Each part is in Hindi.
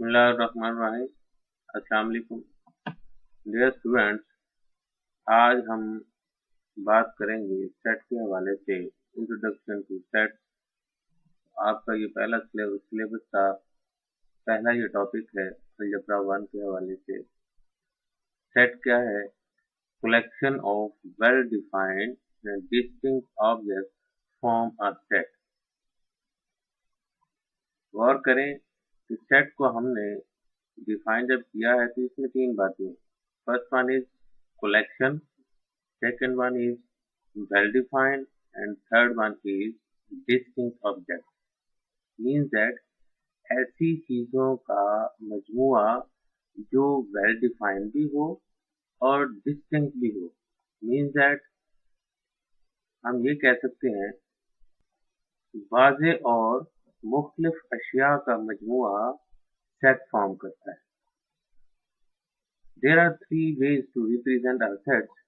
बिस्मिल्लाहिर्रहमानिर्रहीम। अस्सलाम वालेकुम डियर स्टूडेंट्स। आज हम बात करेंगे सेट के हवाले से इंट्रोडक्शन टू सेट। आपका ये पहला सिलेबस का पहला ये टॉपिक है अलजेब्रा 1 के हवाले से। सेट क्या है? Collection of well defined and distinct objects form a set. गौर करें कि सेट को हमने डिफाइन जब किया है तो इसमें तीन बातें हैं। First one is collection, second one is well defined, and third one is distinct object. Means that ऐसी चीजों का मजमुआ जो well defined भी हो और distinct भी हो। Means that हम ये कह सकते हैं वाज़े और मुख्तलिफ अशिया का मजमुआ सेट फॉर्म करता है। There are three ways to represent our sets.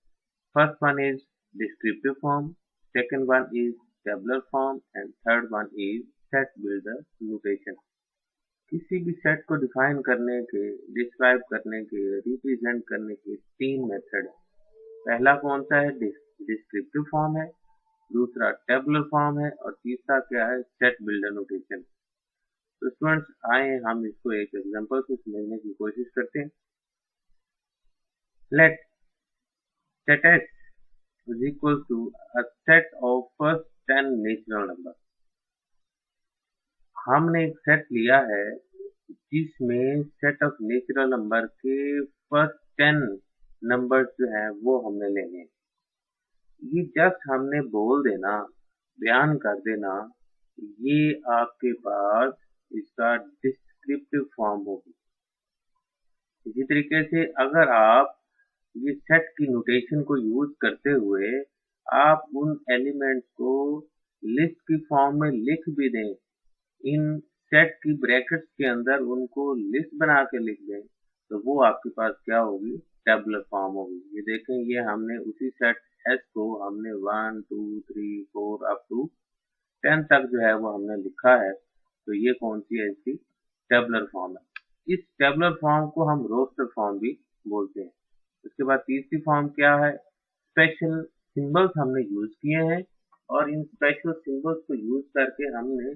First one is descriptive form, second one is tabular form, and third one is set builder notation. किसी भी सेट को डिफाइन करने के, डिस्क्राइब करने के, रिप्रेजेंट करने के तीन मेथड है। पहला कौन सा है? डिस्क्रिप्टिव फॉर्म है, दूसरा टेबुलर फॉर्म है और तीसरा क्या है? Set builder notation. तो स्टूडेंट्स आए हम इसको एक एग्जांपल से समझने की कोशिश करते हैं। Let set S is equal to a set of first 10 natural number. हमने एक सेट लिया है जिसमें सेट ऑफ नेचुरल नंबर के फर्स्ट 10 नंबर्स जो है वो हमने लेने हैं। ये जस्ट हमने बोल देना, बयान कर देना, ये आपके पास इसका डिस्क्रिप्टिव फॉर्म होगी। इसी तरीके से अगर आप ये सेट की नोटेशन को यूज करते हुए आप उन एलिमेंट्स को लिस्ट की फॉर्म में लिख भी दें, इन सेट की ब्रैकेट्स के अंदर उनको लिस्ट बना के लिख दें, तो वो आपके पास क्या होगी? टेबुलर फॉर्म होगी। ये देखें, ये हमने उसी सेट एस को हमने 1 2 3 4 अप टू 10 तक जो है वो हमने लिखा है। तो ये कौन सी है? इसकी टेबुलर फॉर्म है। इस टेबुलर फॉर्म को हम रोस्टर फॉर्म भी बोलते हैं। उसके बाद तीसरी फॉर्म क्या है? स्पेशल सिंबल्स हमने यूज किए हैं और इन स्पेशल सिंबल्स को यूज करके हमने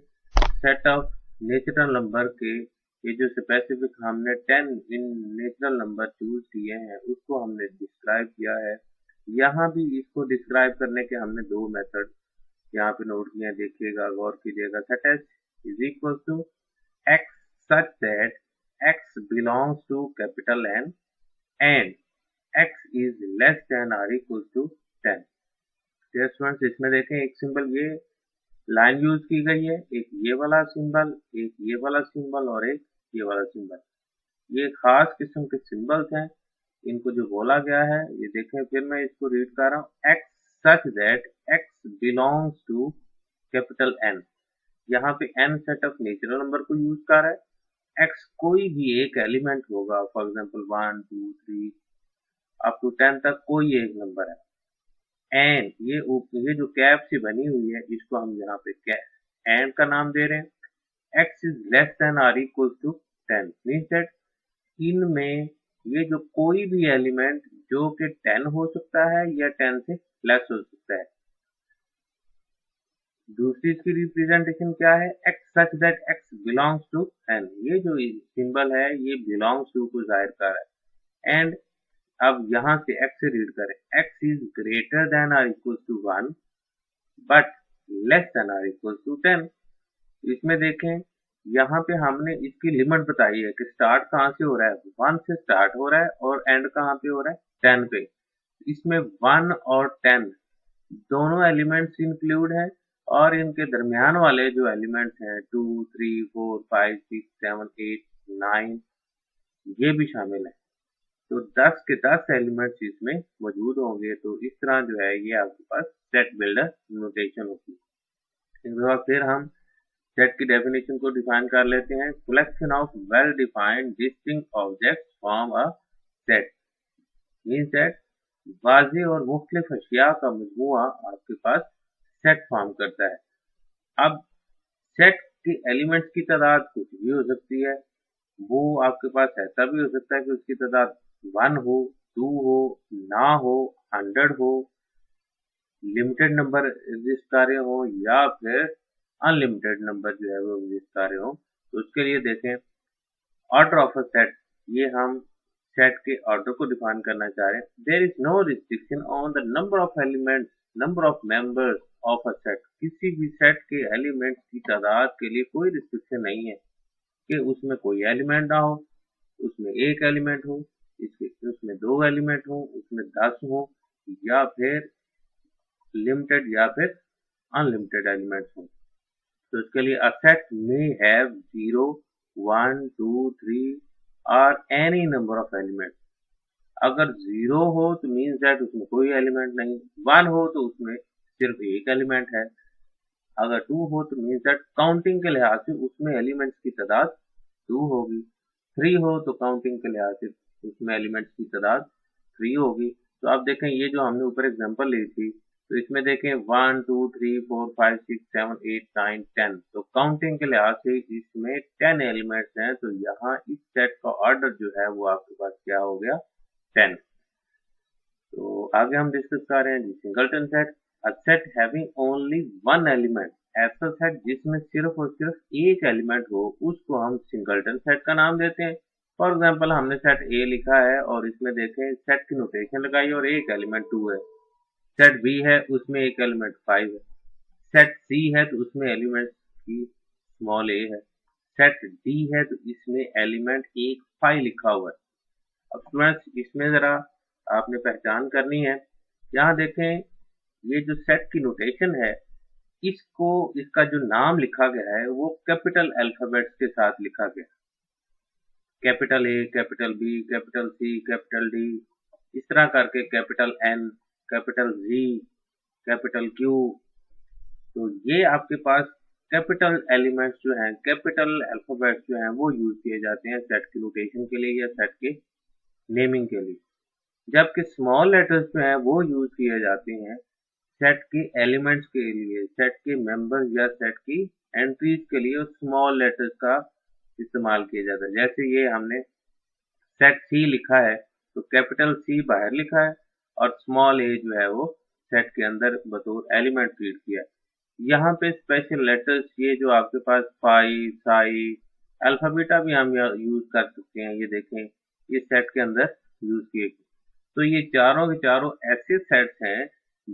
सेट ऑफ नेचुरल नंबर के ये जो स्पेसिफिक हमने 10 इन नेचुरल नंबर चूज किए हैं उसको हमने डिस्क्राइब किया है। यहाँ भी इसको डिस्क्राइब करने के हमने दो मेथड यहाँ पे नोट किए, देखिएगा, गौर कीजिएगा। Set S is equal to x such that x belongs to capital N and x is less than or equal to 10। Students इसमें देखें एक सिंबल ये लाइन यूज की गई है, एक ये वाला सिंबल, एक ये वाला सिंबल और एक ये वाला सिंबल। ये खास किस्म के सिंबल्स हैं, इनको जो बोला गया है ये देखें। फिर मैं इसको रीड कर रहा हूँ, x such that x belongs to capital N। यहाँ पे n set of natural number को यूज कर रहा है। x कोई भी एक एलिमेंट होगा, फॉर एग्जाम्पल 1 2 3 अप टू 10 तक कोई एक नंबर है। एंड ये जो कैप से बनी हुई है इसको हम यहाँ पे एंड का नाम दे रहे हैं। x इज लेस देन और इक्वल टू 10 मीन्स दैट इनमें ये जो कोई भी एलिमेंट जो कि 10 हो सकता है या 10 से लेस हो सकता है। दूसरी इसकी रिप्रेजेंटेशन क्या है? x such that x belongs to n। ये जो सिंबल है ये बिलोंग्स टू को जाहिर कर रहा है। एंड अब यहाँ से x से रीड करें, x इज ग्रेटर देन और equal to 1 but less than और इक्वल टू 10। इसमें देखें यहाँ पे हमने इसकी लिमिट बताई है कि स्टार्ट कहाँ से हो रहा है, 1 से स्टार्ट हो रहा है और एंड कहाँ पे हो रहा है? 10 पे। इसमें 1 और 10 दोनों एलिमेंट्स इंक्लूड हैं और इनके दरमियान वाले जो एलिमेंट्स हैं 2 3 4 5 6 7 8 9 ये भी शामिल है। तो 10 के 10 एलिमेंट्स इसमें मौजूद होंगे। तो इस तरह जो है ये आपके पास सेट बिल्डर नोटेशन होती है। इसके बाद फिर हम सेट की डेफिनेशन को डिफाइन कर लेते हैं। Collection of well defined distinct objects form a set. Means that वाज़े और मुख्तलिफ अशिया का मजमुआ आपके पास सेट फॉर्म करता है। अब सेट के एलिमेंट्स की तादाद कुछ भी हो सकती है, वो आपके पास ऐसा भी हो सकता है कि उसकी तादाद 1 हो, 2 हो, ना हो, 100 हो, लिमिटेड नंबर एग्जिस्ट कर रहे हो या फिर अनलिमिटेड नंबर जो है वो एग्जिस्ट कर रहे हो। तो उसके लिए देखें ऑर्डर ऑफ अ सेट, ये हम सेट के ऑर्डर को डिफाइन करना चाह रहे हैं। There is no restriction on the number of elements, number of members of a set. किसी भी सेट के एलिमेंट्स की तादाद के लिए कोई रिस्ट्रिक्शन नहीं है कि उसमें कोई एलिमेंट ना हो, उसमें एक एलिमेंट हो, उसमें 2 एलिमेंट हो, उसमें 10 हो, या फिर लिमिटेड या फिर अनलिमिटेड एलिमेंट्स हो। तो इसके लिए अ सेट में हैव 0, 1, 2, 3 और एनी नंबर ऑफ एलिमेंट्स। अगर 0 हो तो मीन्स दैट उसमें कोई एलिमेंट नहीं, 1 हो तो उसमें सिर्फ एक एलिमेंट है, अगर 2 हो तो मीन्स दैट काउंटिंग के लिहाज से उसमें एलिमेंट्स की तादाद 2 होगी, 3 हो तो काउंटिंग के लिहाज से उसमें एलिमेंट्स की तादाद 3 होगी। तो आप देखें ये जो हमने ऊपर एग्जांपल ली थी, तो इसमें देखें 1, 2, 3, 4, 5, 6, 7, 8, 9, 10, तो काउंटिंग के लिहाज से इसमें 10 एलिमेंट्स हैं। तो यहाँ इस सेट का ऑर्डर जो है वो आपके पास क्या हो गया, 10। तो आगे हम डिस्कस कर रहे हैं जी singleton set. A set having only one element, ऐसा सेट जिसमें सिर्फ और सिर्फ एक एलिमेंट हो उसको हम सिंगलटन सेट का नाम देते हैं। फॉर एग्जांपल हमने सेट ए लिखा है और इसमें देखें सेट की नोटेशन लगाई और एक एलिमेंट 2 है। सेट बी है उसमें एक एलिमेंट 5 है। सेट सी है तो उसमें एलिमेंट की स्मॉल ए है। सेट डी है तो इसमें एलिमेंट एक 5 लिखा हुआ है। अब स्टूडेंट्स इसमें जरा आपने पहचान करनी है। यहाँ देखें ये जो सेट की नोटेशन है, इसको इसका जो नाम लिखा गया है वो कैपिटल अल्फाबेट्स के साथ लिखा गया, capital A, capital B, capital C, capital D, इस तरह करके capital N, capital G, capital Q. तो ये आपके पास कैपिटल एलिमेंट्स जो हैं, कैपिटल अल्फाबेट्स जो हैं वो यूज किए जाते हैं सेट की नोटेशन के लिए या सेट के नेमिंग के लिए, जबकि स्मॉल लेटर्स जो हैं वो यूज किए जाते हैं सेट के एलिमेंट्स के लिए, सेट के मेंबर्स या सेट की एंट्रीज के लिए स्मॉल लेटर्स का इस्तेमाल किया जाता है। जैसे ये हमने सेट सी लिखा है तो कैपिटल सी बाहर लिखा है और स्मॉल ए जो है वो सेट के अंदर बतौर एलिमेंट ट्रीट किया है। यहाँ पे स्पेशल लेटर्स ये जो आपके पास फाई, साई, अल्फाबीटा भी हम यूज कर सकते हैं, ये देखें ये सेट के अंदर यूज किए गए। तो ये चारों के चारों ऐसे सेट्स हैं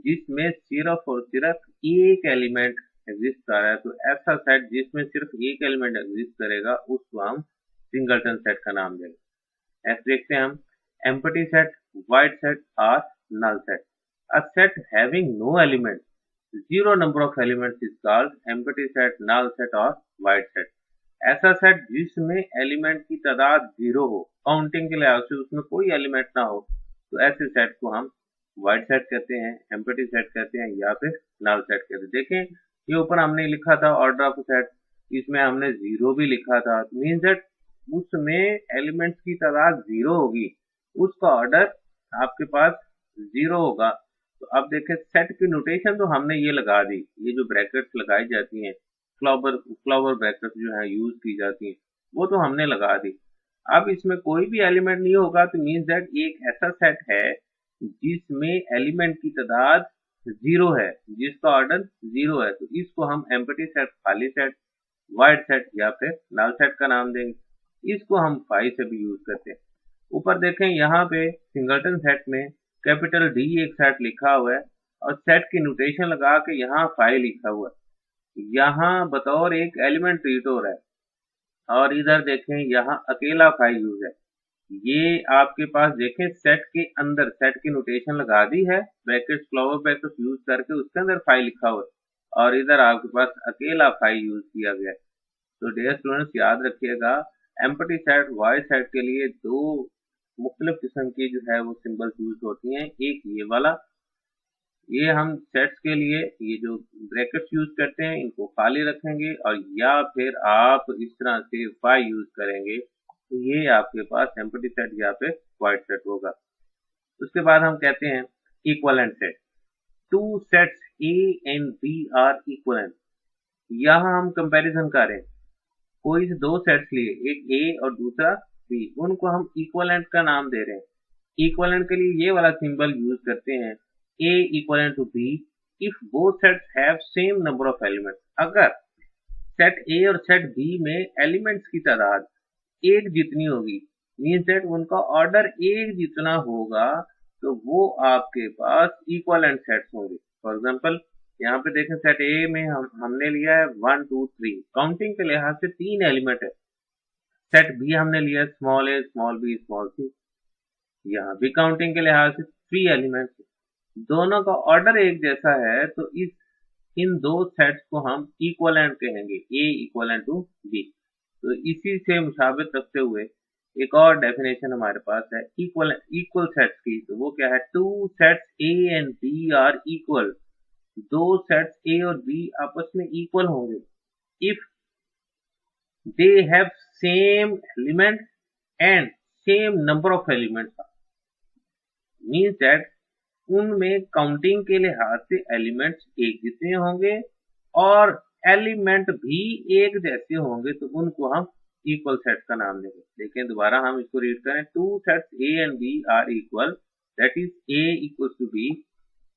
जिसमें सिर्फ और सिर्फ एक एलिमेंट एग्जिस्ट कर रहा है। तो ऐसा सेट जिसमें सिर्फ एक एलिमेंट एग्जिस्ट करेगा उसको हम सिंगलटन सेट का नाम देंगे। ऐसे देखते हैं हम एम्प्टी सेट, वाइड सेट और null set. A set having no element, zero number of elements is called empty set, null set और वाइड सेट। ऐसा सेट जिसमें एलिमेंट की तादाद 0 हो, काउंटिंग के लिहाज से उसमें कोई एलिमेंट ना हो, तो ऐसे सेट को हम वाइड सेट कहते हैं, एम्प्टी सेट कहते हैं या फिर नल सेट कहते हैं। देखें ये ऊपर हमने लिखा था ऑर्डर ऑफ सेट, इसमें हमने 0 भी लिखा था, मीन्स दैट उसमें एलिमेंट्स की तादाद 0 होगी, उसका ऑर्डर आपके पास 0 होगा। तो अब देखें सेट की नोटेशन तो हमने ये लगा दी, ये जो ब्रैकेट्स लगाई जाती हैं, फ्लावर ब्रैकेट्स जो है यूज की जाती हैं, वो तो हमने लगा दी। अब इसमें कोई भी एलिमेंट नहीं होगा तो मीन्स दैट एक ऐसा सेट है जिसमें एलिमेंट की तादाद 0 है, जिसका ऑर्डर 0 है, तो इसको हम एम्प्टी सेट, खाली सेट, वाइड सेट या फिर नल सेट का नाम देंगे। इसको हम 5 से भी यूज करते हैं। ऊपर देखें यहाँ पे सिंगलटन सेट में कैपिटल डी एक सेट लिखा हुआ है और सेट की नोटेशन लगा के यहाँ 5 लिखा हुआ है, यहाँ बतौर एक एलिमेंट ट्रीट हो रहा है और इधर देखें यहाँ अकेला 5 यूज है। ये आपके पास देखें सेट के अंदर सेट की नोटेशन लगा दी है, ब्रैकेट्स, फ्लावर ब्रैकेट्स यूज करके उसके अंदर 5 लिखा हुआ है और इधर आपके पास अकेला 5 यूज किया गया है। तो डियर स्टूडेंट्स याद रखिएगा एम्प्टी सेट, वाइड सेट के लिए दो मुख्तलिफ किस्म की जो है वो सिंबल्स यूज होती हैं। एक ये वाला, ये हम सेट्स के लिए ये जो ब्रैकेट्स यूज करते हैं इनको खाली रखेंगे, और या फिर आप इस तरह से 5 यूज करेंगे तो ये आपके पास एम्प्टी सेट या फिर वाइड सेट होगा। उसके बाद हम कहते हैं equivalent set. Two sets A and B are equivalent. यहाँ हम कंपैरिजन करें कोई से दो सेट्स लिए, एक ए और दूसरा बी, उनको हम इक्विवेलेंट का नाम दे रहे हैं। इक्विवेलेंट के लिए ये वाला सिंबल यूज करते हैं, A equivalent to B if both sets have same number of elements. अगर सेट ए और सेट बी में एलिमेंट्स की तादाद एक जितनी होगी, मीन्स दैट उनका ऑर्डर एक जितना होगा, तो वो आपके पास इक्विवेलेंट सेट्स होंगे। फॉर एग्जांपल यहाँ पे देखें, सेट ए में हमने लिया है 1 2 3, काउंटिंग के लिहाज से 3 एलिमेंट है। सेट बी हमने लिया स्मॉल ए स्मॉल बी स्मॉल सी, यहाँ भी काउंटिंग के लिहाज से 3 एलिमेंट, दोनों का ऑर्डर एक जैसा है, तो इन दो सेट्स को हम इक्विवेलेंट कहेंगे, ए इक्विवेलेंट टू बी। तो इसी से मुशाबित रखते हुए एक और डेफिनेशन हमारे पास है इक्वल सेट्स की, तो वो क्या है, two sets A and B are equal. दो सेट्स ए और बी आपस में इक्वल होंगे if they have same element and same number of elements, means that उनमें काउंटिंग के लिहाज से एलिमेंट्स एक जितने होंगे और एलिमेंट भी एक जैसे होंगे, तो उनको हम इक्वल सेट्स का नाम देंगे। देखें दोबारा हम इसको रीड करें, two sets A and B are equal, that is A equal to B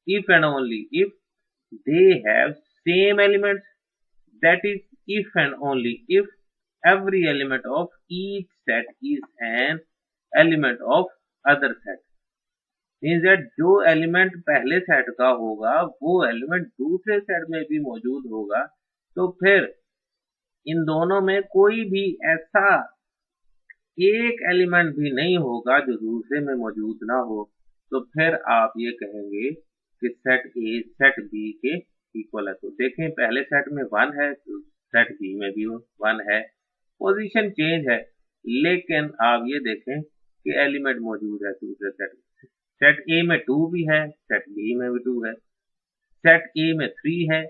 if and only if they have same elements, that is if and only if every element of each set is an element of other set, means that जो एलिमेंट पहले सेट का होगा वो एलिमेंट दूसरे सेट में भी मौजूद होगा, तो फिर इन दोनों में कोई भी ऐसा एक एलिमेंट भी नहीं होगा जो दूसरे में मौजूद ना हो, तो फिर आप ये कहेंगे कि सेट ए सेट बी के इक्वल है। तो देखें पहले सेट में 1 है, तो सेट बी में भी 1 है, पोजीशन चेंज है, लेकिन आप ये देखें कि एलिमेंट मौजूद है दूसरे सेट में। सेट ए में 2 भी है, सेट बी में भी 2 है, सेट ए में 3 है,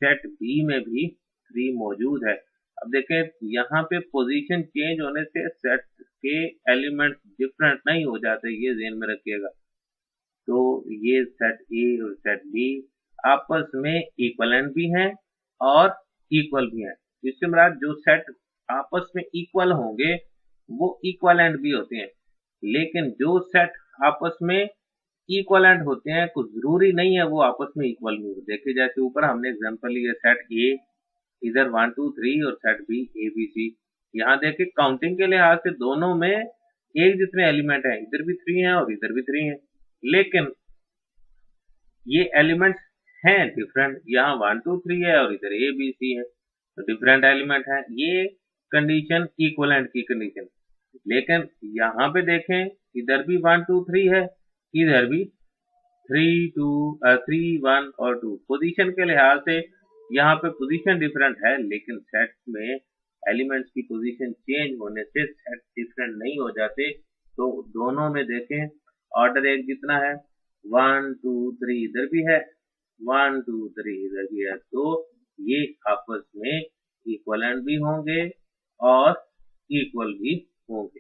सेट बी में भी 3 मौजूद है। अब देखें यहाँ पे पोजीशन चेंज होने से सेट के एलिमेंट्स डिफरेंट नहीं हो जाते, ये ध्यान में रखिएगा। तो ये सेट ए और सेट बी आपस में इक्विवेलेंट भी हैं और इक्वल भी हैं। इससे मुराद जो सेट आपस में इक्वल होंगे वो इक्विवेलेंट भी होते हैं, लेकिन जो सेट आपस में इक्विवेलेंट होते हैं कुछ जरूरी नहीं है वो आपस में इक्वल भी हो। देखिए जैसे ऊपर हमने एग्जांपल लिया, सेट ए इधर 1 2 3 और set B A B C. यहाँ देखिए काउंटिंग के लिहाज से दोनों में एक जितने एलिमेंट हैं, इधर भी 3 है और इधर भी 3 है, लेकिन ये एलिमेंट्स हैं डिफरेंट, यहाँ 1 2 3 है और इधर ए बी सी है, तो डिफरेंट एलिमेंट है। ये कंडीशन इक्विवेलेंट की कंडीशन। लेकिन यहाँ पे देखें इधर भी 1 2 3 है, इधर भी 3 1 और 2, पोजीशन के लिहाज से यहाँ पे पोजीशन डिफरेंट है, लेकिन सेट में एलिमेंट्स की पोजीशन चेंज होने से सेट डिफरेंट नहीं हो जाते। तो दोनों में देखें ऑर्डर एक जितना है, 1 2 3 इधर भी है, 1 2 3 इधर भी है, तो ये आपस में इक्विवेलेंट भी होंगे और इक्वल भी होंगे।